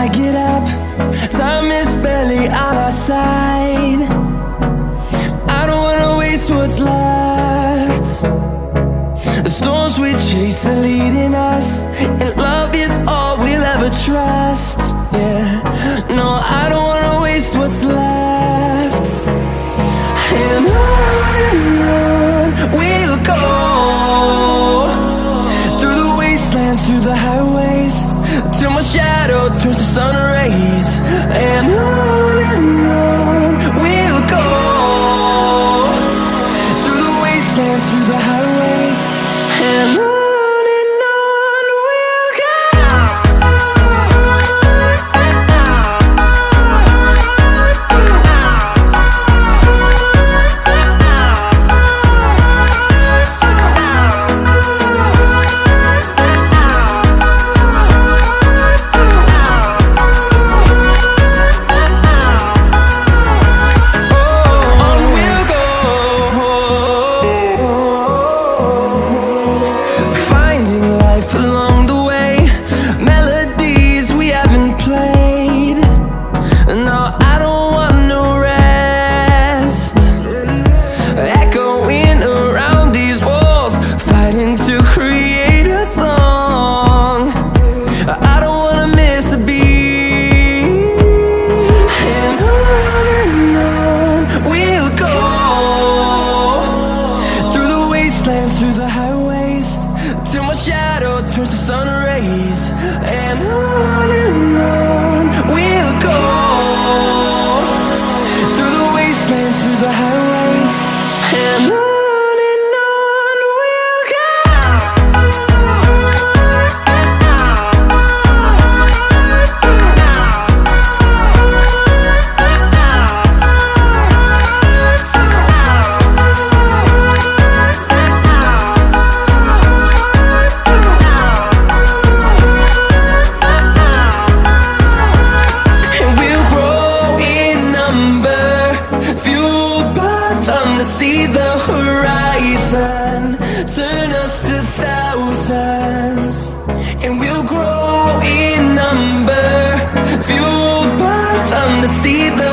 I get up, time is barely on our side. I don't wanna waste what's left. The storms we chase are leading us, and love is all we'll ever trust. Yeah, no, I don't wanna waste what's left. And on we'll go, through the wastelands, through the highways, till my shadow turns to sun rays. And on we'll go, through the wastelands, through the highways, and on we'll go. Through the highways, till my shadow turns to sun rays. And on we'll go, through the wastelands, through the highways, and on we'll go. To see the horizon turn us to thousands, and we'll grow in number, fueled by them to see the